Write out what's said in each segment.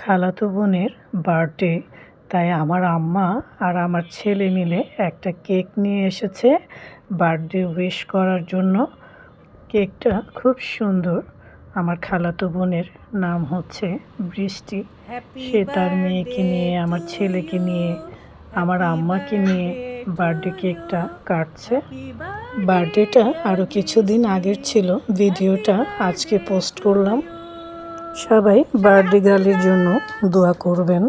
খালাতো বোনের বার্থডে, তাই আমার আম্মা আর আমার ছেলে মিলে একটা কেক নিয়ে এসেছে বার্থডে উইশ করার জন্য। কেকটা খুব সুন্দর। আমার খালাতো বোনের নাম হচ্ছে বৃষ্টি। সে তার মেয়েকে নিয়ে, আমার ছেলেকে নিয়ে, আমার আম্মাকে নিয়ে বার্থডে কেকটা কাটছে। বার্থডেটা আরও কিছুদিন আগের ছিল, ভিডিওটা আজকে পোস্ট করলাম। সবাই বার্থডে গার্লের জন্য দোয়া করবেন।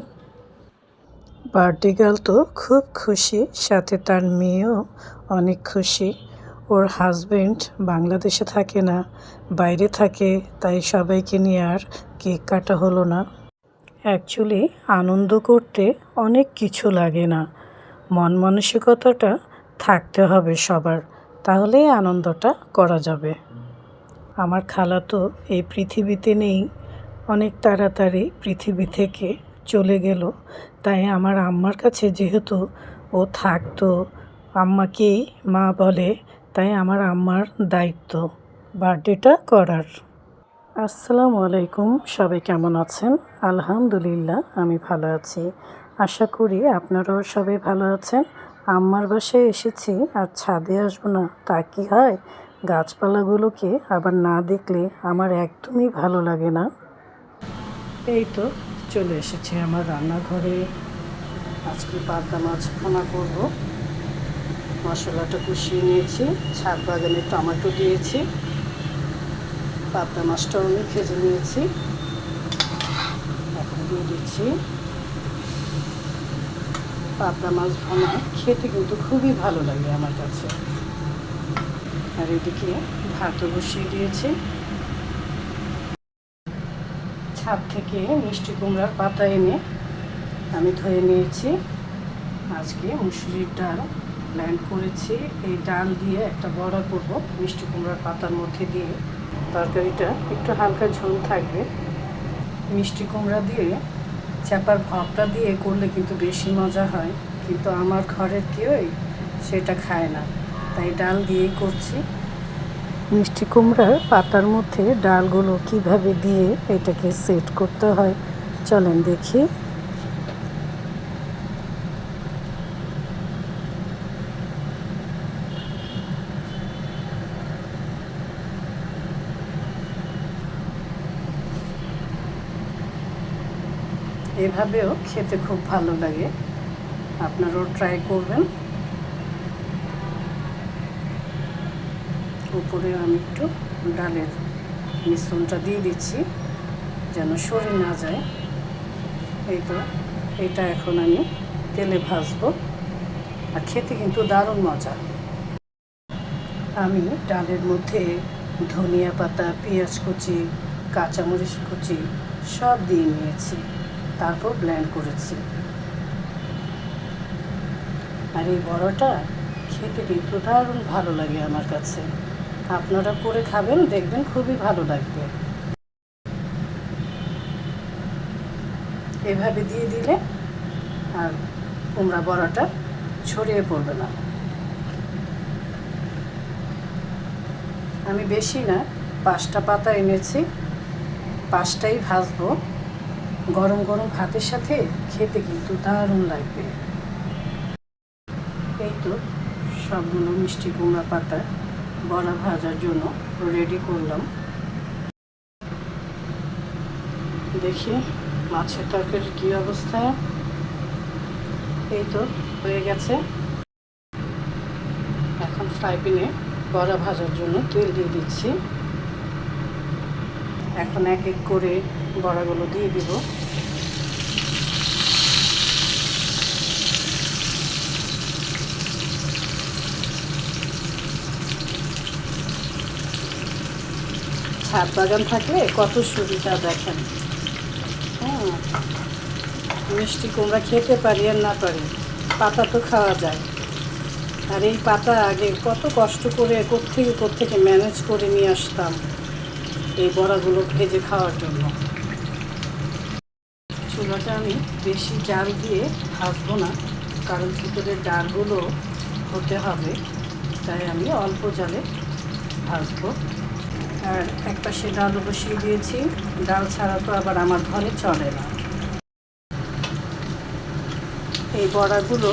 বার্থডে গার্ল তো খুব খুশি, সাথে তার মেয়েও অনেক খুশি। ওর হাজব্যান্ড বাংলাদেশে থাকে না, বাইরে থাকে, তাই সবাইকে নিয়ে আর কেক কাটা হলো না। অ্যাকচুয়ালি আনন্দ করতে অনেক কিছু লাগে না, মন মানসিকতাটা থাকতে হবে সবার, তাহলেই আনন্দটা করা যাবে। আমার খালা তো এই পৃথিবীতে নেই, অনেক তাড়াতাড়ি পৃথিবী থেকে চলে গেল। তাই আমার আম্মার কাছে যেহেতু ও থাকতো, আম্মাকেই মা বলে, তাই আমার আম্মার দায়িত্ব বার্থডেটা করার। আসসালামু আলাইকুম, সবাই কেমন আছেন? আলহামদুলিল্লাহ, আমি ভালো আছি। আশা করি আপনারাও সবাই ভালো আছেন। আম্মার বাসায় এসেছি, আর ছাদে আসবো না তা কি হয়? গাছপালাগুলোকে আবার না দেখলে আমার একদমই ভালো লাগে না। এই তো চলে এসেছি আমার রান্নাঘরে। আজকে পাবদা মাছ ভুনা করব। মশলাটা কষিয়ে নিয়েছি, ছাদ বাগানে টমেটো দিয়েছি, পাবদা মাছটাও আমি ভেজে নিয়েছি। এখন দিয়ে দিচ্ছি পাবদা মাছ ভুনা। খেতে কিন্তু খুবই ভালো লাগে আমার কাছে। আর এদিকে ভাতও বসিয়ে দিয়েছি। ছাদ থেকে মিষ্টি কুমড়ার পাতা এনে আমি ধুয়ে নিয়েছি। আজকে মুসুরির ডাল ব্লেন্ড করেছি, এই ডাল দিয়ে একটা বড়া করব মিষ্টি কুমড়ার পাতার মধ্যে দিয়ে। তরকারিটা একটু হালকা ঝোল থাকবে। মিষ্টি কুমড়া দিয়ে চাপার ভাপটা দিয়ে করলে কিন্তু বেশি মজা হয়, কিন্তু আমার ঘরের কেউই সেটা খায় না, তাই ডাল দিয়েই করছি। মিষ্টি কুমড়ার পাতার মধ্যে ডালগুলো কিভাবে দিয়ে এটাকে সেট করতে হয় চলেন দেখি। এভাবেও খেতে খুব ভালো লাগে, আপনারাও ট্রাই করবেন। উপরে আমি একটু ডালের মিশ্রণটা দিয়ে দিচ্ছি যেন সরে না যায়। এই তো এটা এখন আমি তেলে ভাজবো, আর খেতে কিন্তু দারুণ মজা। আমি ডালের মধ্যে ধনিয়া পাতা, পেঁয়াজ কুচি, কাঁচামরিচ কুচি সব দিয়ে নিয়েছি, তারপর ব্লেন্ড করেছি। আর এই বড়াটা খেতে কিন্তু দারুণ ভালো লাগে আমার কাছে। আপনারা করে খাবেন, দেখবেন খুবই ভালো লাগবে। এভাবে দিয়ে দিলে আর কুমড়া বড়াটা ছড়িয়ে পড়বে না। আমি বেশি না, 5টা পাতা এনেছি, 5টাই ভাজবো। গরম গরম ভাতের সাথে খেতে কিন্তু দারুণ লাগবে। এই তো সবগুলো মিষ্টি কুমড়া পাতা বড়া ভাজার জন্য রেডি করলাম। দেখি মাছের তরকারির কী অবস্থা। এই তো হয়ে গেছে। এখন ফ্রাই প্যানে বড়া ভাজার জন্য তেল দিয়ে দিচ্ছি। এখন এক এক করে বড়াগুলো দিয়ে দিব। ছাদ বাগান থাকলে কত সুবিধা দেখেন। মিষ্টি কুমড়া খেতে পারি আর না পারি, পাতা তো খাওয়া যায়। আর এই পাতা আগে কত কষ্ট করে কোত্থেকে ম্যানেজ করে নিয়ে আসতাম এই বড়াগুলো ভেজে খাওয়ার জন্য। চুলাটা আমি বেশি জাল দিয়ে ভাজবো না, কারণ ভিতরের ডালগুলো হতে হবে, তাই আমি অল্প জালে ভাজবো। আর একপাশে ডালও বসিয়ে দিয়েছি। ডাল ছাড়া তো আবার আমার ঘরে চলে না, এই বড়াগুলো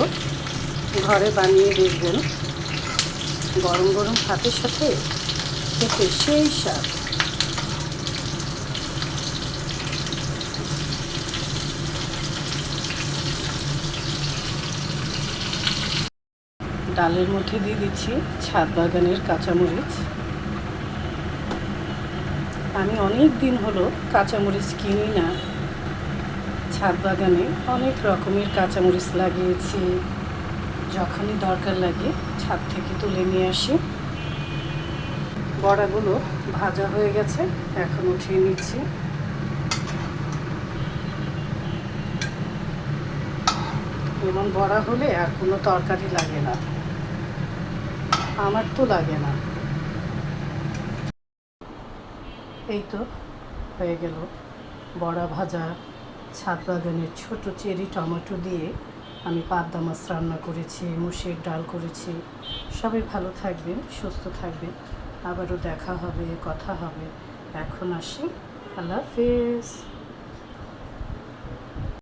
ঘরে বানিয়ে দেখবেন, গরম গরম ভাতের সাথে খেতে সেই স্বাদ। ডালের মধ্যে দিয়ে দিচ্ছি ছাদ বাগানের কাঁচামরিচ। আমি অনেক দিন হলো কাঁচামরিচ কিনি না, ছাদ বাগানে অনেক রকমের কাঁচামরিচ লাগিয়েছি, যখনই দরকার লাগে ছাদ থেকে তুলে নিয়ে আসি। বড়াগুলো ভাজা হয়ে গেছে, এখন উঠিয়ে নিচ্ছি। এমন বড়া হলে আর কোনো তরকারি লাগে না, আমার তো লাগে না। এই তো হয়ে গেল বড়া ভাজা। ছাদ বাগানের ছোট চেরি টমেটো দিয়ে আমি পাবদা মাছ রান্না করেছি, মুসুর ডাল করেছি। সবাই ভালো থাকবেন, সুস্থ থাকবেন, আবারও দেখা হবে, কথা হবে। এখন আসি, আল্লাহ হাফেজ।